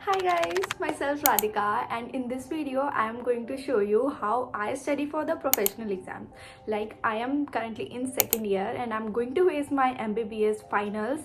Hi guys, myself Radhika, and in this video I am going to show you how I study for the professional exam. Like, I am currently in second year and I'm going to face my MBBS finals,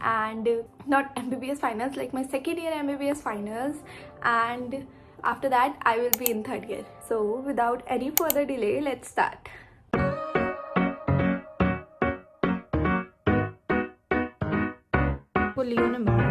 and not MBBS finals, like my second year MBBS finals, and after that I will be in third year. So without any further delay, let's start. वो Leo ने मारा।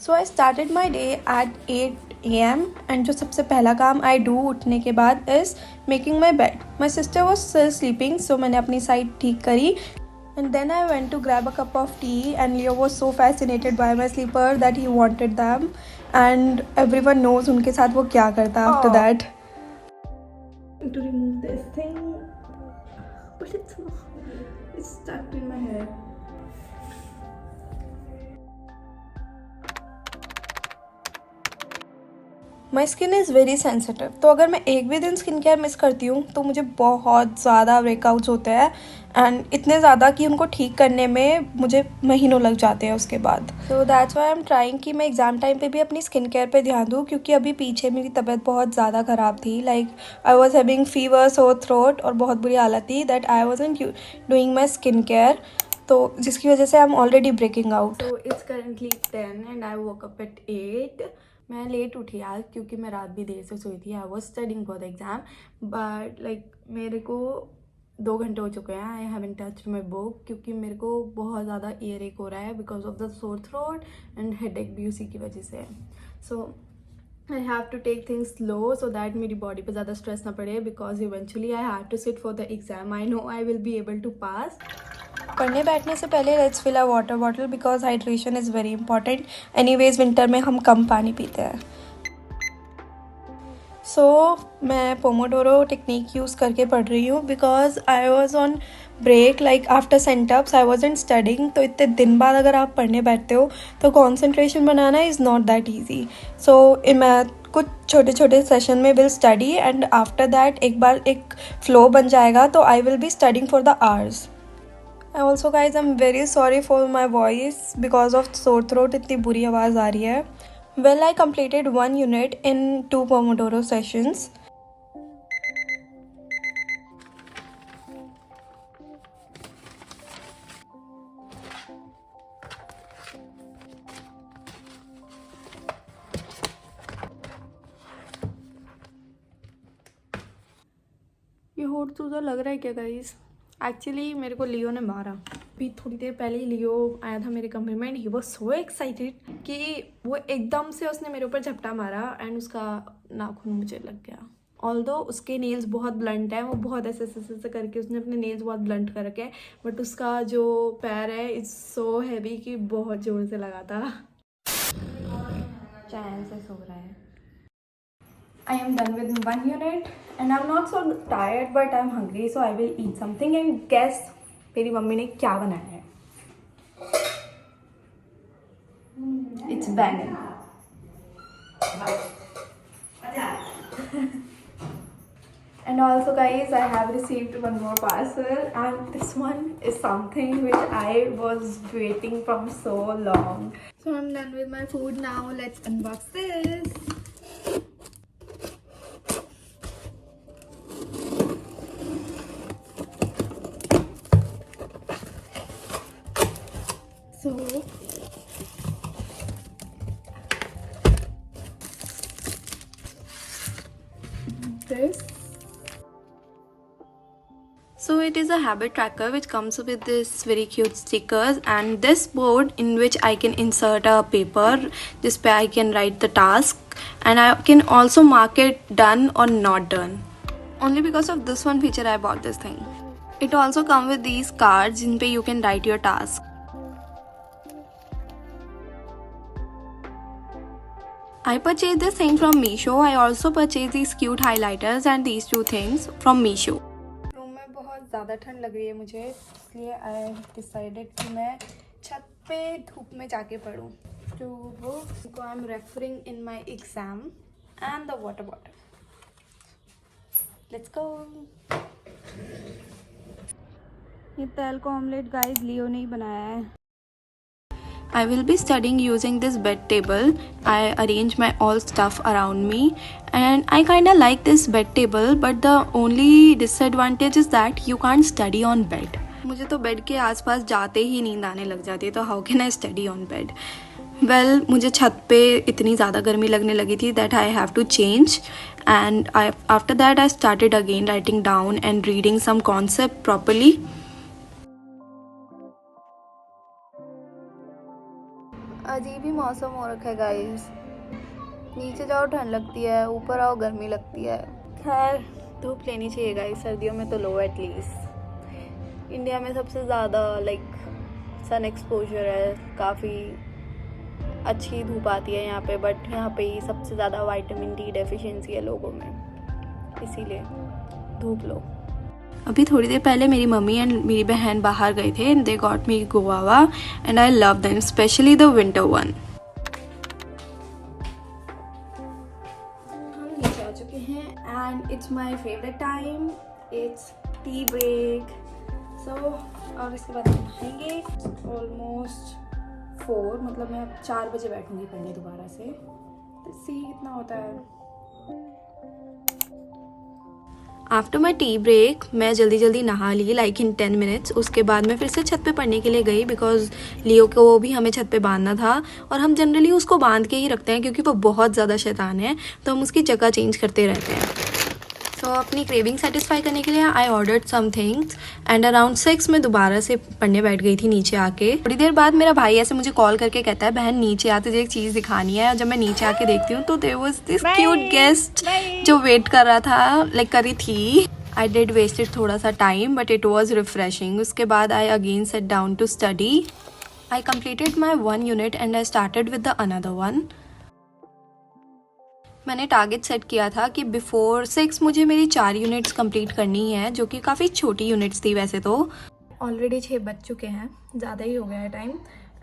So I started my day at 8 AM and जो सबसे पहला काम I do उठने के बाद is making my bed. My sister was still sleeping, so मैंने अपनी साइड ठीक करी. And then I went to grab a cup of tea, and Leo was so fascinated by my sleeper that he wanted them. And everyone knows उनके साथ वो क्या करता है after that. To remove this thing, but it's stuck in my hair. My skin is very sensitive, तो अगर मैं एक भी दिन स्किन केयर मिस करती हूँ तो मुझे बहुत ज़्यादा ब्रेकआउट्स होते हैं, एंड इतने ज़्यादा कि उनको ठीक करने में मुझे महीनों लग जाते हैं उसके बाद. So that's why I am trying कि मैं एग्ज़ाम टाइम पे भी अपनी स्किन केयर पे ध्यान दूँ, क्योंकि अभी पीछे मेरी तबीयत बहुत ज़्यादा ख़राब थी. Like I was having fever, sore throat और बहुत बुरी हालत थी that I wasn't doing my skin care, तो जिसकी वजह से I am already breaking out. So it's currently 10 and I woke up at 8. मैं लेट उठी आज क्योंकि मैं रात भी देर से सोई थी. I was studying for the exam, but like मेरे को 2 घंटे हो चुके हैं. I haven't touched my book क्योंकि मेरे को बहुत ज़्यादा ईयर एक हो रहा है because of the sore throat and headache भी उसी की वजह से. So I have to take things slow so that मेरी बॉडी पे ज़्यादा स्ट्रेस ना पड़े, because eventually I have to sit for the exam. I know I will be able to pass. पढ़ने बैठने से पहले let's fill a water bottle because hydration is very important. Anyways winter में हम कम पानी पीते हैं. सो मैं पोमोडोरो टेक्निक यूज़ करके पढ़ रही हूँ because I was on break. Like after sentups I was in studying, तो इतने दिन बाद अगर आप पढ़ने बैठते हो तो कॉन्सेंट्रेशन बनाना is not that easy. So मैं कुछ छोटे छोटे सेशन में will study, and after that एक बार एक फ्लो बन जाएगा तो I will be studying for the hours. Also guys, I'm very sorry for my voice because of sore throat. इतनी बुरी आवाज़ आ रही है. Well, I completed 1 unit in 2 Pomodoro sessions. ये होठ तो लग रहा है क्या गाइस? एक्चुअली मेरे को लियो ने मारा. अभी थोड़ी देर पहले ही लियो आया था मेरे कमरे में, and he was so excited कि वो एकदम से उसने मेरे ऊपर झपटा मारा एंड उसका नाखून मुझे लग गया. ऑल्दो उसके नेल्स बहुत ब्लंट है, वो बहुत ऐसे ऐसे करके उसने अपने नेल्स बहुत ब्लंट कर रखे हैं, बट उसका जो पैर है इट्स सो हैवी कि बहुत ज़ोर से लगा था. चैन से सो रहा है. I am done with 1 unit and I'm not so tired but I'm hungry, so I will eat something. And guess मेरी मम्मी ने क्या बनाया है? It's बैंगन. And also guys, I have received one more parcel, and this one is something which I was waiting from so long. So I'm done with my food now. Let's unbox this. So this. So it is a habit tracker which comes with this very cute stickers and this board in which I can insert a paper. This पे I can write the task and I can also mark it done or not done. Only because of this one feature I bought this thing. It also comes with these cards in पे you can write your task. I purchased this thing from Meesho. I also purchased these cute highlighters and these two things from Meesho. Room में बहुत ज़्यादा ठंड लग रही है मुझे, इसलिए I decided कि मैं छत पे धूप में जाके पढूं. To book, I am referring in my exam. and the water bottle. Let's go. ये तेल का ऑमलेट गाइस लियो ने ही बनाया है. I will be studying using this bed table. I arrange my all stuff around me and I kinda like this bed table, but the only disadvantage is that you can't study on bed. मुझे तो bed के आसपास जाते ही नींद आने लग जाती है, तो how can I study on bed. Well मुझे छत पे इतनी ज़्यादा गर्मी लगने लगी थी that I have to change, and after that I started again writing down and reading some concept properly. अजीब ही मौसम हो रखा है गाइस. नीचे जाओ ठंड लगती है, ऊपर आओ गर्मी लगती है. खैर धूप लेनी चाहिए गाइस, सर्दियों में तो लो एटलीस्ट. इंडिया में सबसे ज़्यादा लाइक सन एक्सपोजर है, काफ़ी अच्छी धूप आती है यहाँ पे, बट यहाँ पे ही सबसे ज़्यादा विटामिन डी डेफिशिएंसी है लोगों में, इसीलिए धूप लो. अभी थोड़ी देर पहले मेरी मम्मी एंड मेरी बहन बाहर गए थे and they got me guava and I love them, specially the winter one. हम नीचे आ चुके हैं and it's my favourite time, it's tea break. So अब इसके बाद हम नहाएंगे. ऑलमोस्ट 4, मतलब मैं अब 4 बजे बैठूंगी पढ़ने दोबारा से. तो सी कितना होता है. आफ्टर माई टी ब्रेक मैं जल्दी जल्दी नहा ली लाइक इन 10 मिनट्स. उसके बाद मैं फिर से छत पे पढ़ने के लिए गई बिकॉज लियो को भी हमें छत पे बांधना था, और हम जनरली उसको बांध के ही रखते हैं क्योंकि वो बहुत ज़्यादा शैतान है, तो हम उसकी जगह चेंज करते रहते हैं. सो अपनी क्रेविंग सेटिस्फाई करने के लिए I ordered some things and around 6 मैं दोबारा से पढ़ने बैठ गई थी नीचे आके. थोड़ी देर बाद मेरा भाई ऐसे मुझे कॉल करके कहता है बहन नीचे आ, तुझे एक चीज़ दिखानी है. और जब मैं नीचे आके देखती हूँ तो there was this cute guest जो वेट कर रहा था, लाइक करी थी. आई डिड वेस्टेड थोड़ा सा time but it was refreshing. उसके बाद I again set down to study. I completed my 1 unit and I started with the another one. मैंने टारगेट सेट किया था कि बिफोर 6 मुझे मेरी 4 यूनिट्स कंप्लीट करनी है, जो कि काफ़ी छोटी यूनिट्स थी वैसे तो. ऑलरेडी 6 बज चुके हैं, ज़्यादा ही हो गया है टाइम,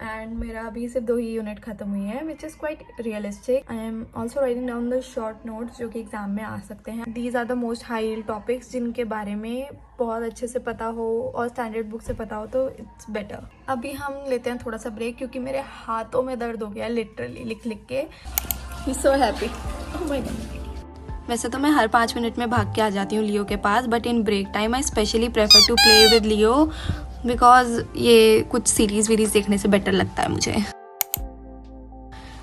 एंड मेरा अभी सिर्फ 2 ही यूनिट खत्म हुई है, which is quite realistic. I am also writing down the short notes जो कि एग्जाम में आ सकते हैं. These are the most high topics जिनके बारे में बहुत अच्छे से पता हो और स्टैंडर्ड बुक से पता हो तो इट्स बेटर. अभी हम लेते हैं थोड़ा सा ब्रेक क्योंकि मेरे हाथों में दर्द हो गया लिटरली लिख लिख के. So happy. वैसे तो मैं हर 5 मिनट में भाग के आ जाती हूँ लियो के पास, but in break time I specially prefer to play with Leo because ये कुछ सीरीज वीरीज देखने से बेटर लगता है मुझे.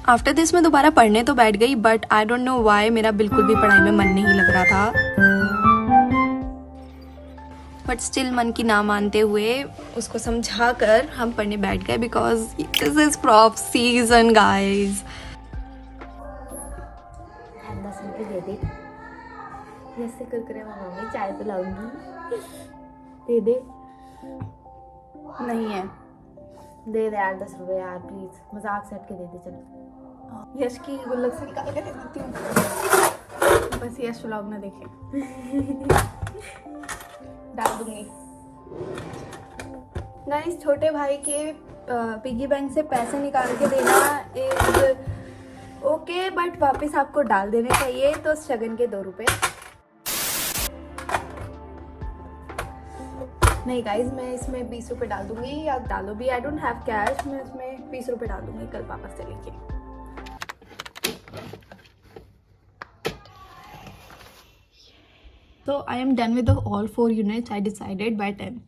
आफ्टर दिस मैं दोबारा पढ़ने तो बैठ गई, but I don't know why मेरा बिल्कुल भी पढ़ाई में मन नहीं लग रहा था. बट स्टिल मन की ना मानते हुए उसको समझा कर हम पढ़ने बैठ गए because this is prep season guys. दे दे, ऐसे कर करे मम्मी चाय पिलाऊंगी. दे दे. नहीं है. दे दे यार 10 रुपए यार प्लीज, मजाक सेट के दे दे. चल यश की गुल्लक से निकाल के दे देती हूँ, बस यश व्लॉग ना देखे. डाल दूंगी. गाइस छोटे भाई के पिगी बैंक से पैसे निकाल के देना इज ओके, बट वापस आपको डाल देने चाहिए. तो शगन के 2 रुपए नहीं गाइज, मैं इसमें 20 रुपए डाल दूंगी, या डालो भी. आई डोंट हैव कैश, मैं इसमें 20 रुपए डाल दूंगी कल पापा से लेके. तो I am done with all 4 units. I decided by 10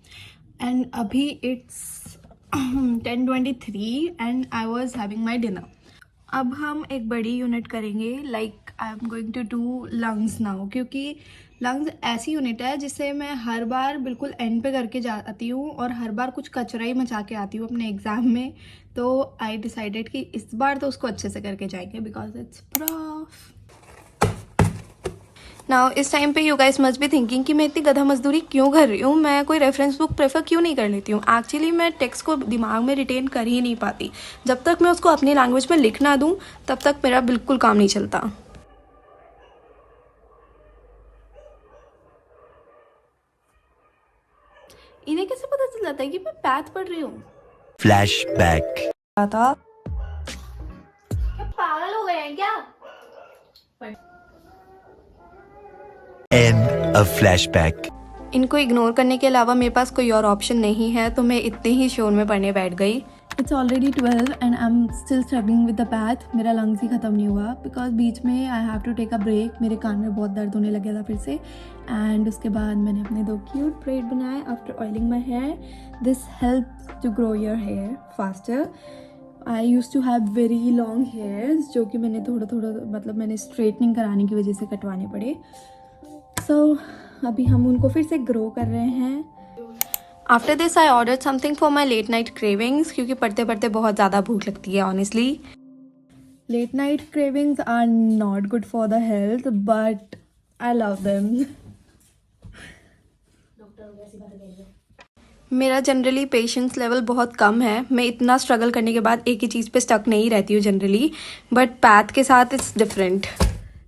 and अभी it's 10:23 and I was having my dinner. अब हम एक बड़ी यूनिट करेंगे, like I am going to do lungs now, क्योंकि लंग्स ऐसी यूनिट है जिसे मैं हर बार बिल्कुल एंड पे करके जाती हूँ और हर बार कुछ कचरा ही मचा के आती हूँ अपने एग्ज़ाम में. तो आई डिसाइडेड कि इस बार तो उसको अच्छे से करके जाएंगे बिकॉज इट्स प्रॉफ. नाउ इस टाइम पे you guys must be thinking कि मैं इतनी गधा मजदूरी क्यों कर रही हूँ, मैं कोई रेफरेंस बुक प्रेफर क्यों नहीं कर लेती हूँ. एक्चुअली मैं टेक्स्ट को दिमाग में रिटेन कर ही नहीं पाती. जब तक मैं उसको अपनी लैंग्वेज में लिख ना दूँ तब तक मेरा बिल्कुल काम नहीं चलता. इन्हें कैसे पता चल जाता है कि मैं पैथ पढ़ रही हूँ. फ्लैशबैक. पागल हो गए हैं क्या? End of flashback. इनको इग्नोर करने के अलावा मेरे पास कोई और ऑप्शन नहीं है, तो मैं इतने ही शोर में पढ़ने बैठ गई। It's already 12 and I am still struggling with the path. मेरा लंग्स ही ख़त्म नहीं हुआ बिकॉज बीच में I have to take a break. मेरे कान में बहुत दर्द होने लग गया था फिर से। एंड उसके बाद मैंने अपने 2 क्यूट ब्रेड बनाए after oiling my hair. This help to grow your hair faster. I use to have very long hairs जो कि मैंने थोड़ा मतलब मैंने स्ट्रेटनिंग कराने की वजह से कटवाने पड़े। सो अभी हम उनको फिर से ग्रो कर रहे हैं। After this I order something for my late night cravings, क्योंकि पढ़ते पढ़ते बहुत ज़्यादा भूख लगती है honestly. Late night cravings are not good for the health but I love them. मेरा जनरली पेशेंस लेवल बहुत कम है। मैं इतना स्ट्रगल करने के बाद एक ही चीज़ पे स्टक नहीं रहती हूँ जनरली, बट पैथ के साथ it's different.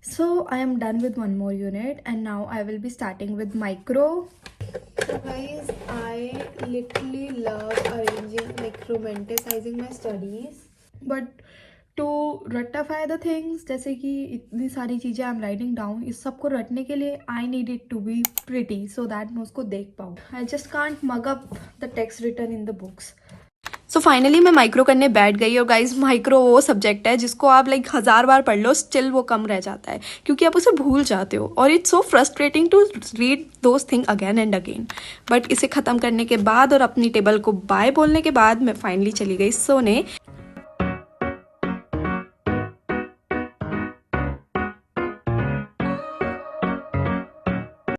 So I am done with one more unit and now I will be starting with micro. So guys, I literally love arranging, like romanticizing my studies. But to rectify the things, जैसे कि इतनी सारी चीज़ें I'm writing down, इस सबको रटने के लिए I need it to be pretty so that मैं उसको देख पाऊँ. I just can't mug up the text written in the books. So finally मैं माइक्रो करने बैठ गई। और गाइज माइक्रो वो सब्जेक्ट है जिसको आप लाइक 1000 बार पढ़ लो स्टिल वो कम रह जाता है, क्योंकि आप उसे भूल जाते हो और it's so frustrating to read those thing again and again. But इसे ख़त्म करने के बाद और अपनी टेबल को बाय बोलने के बाद मैं फाइनली चली गई सोने।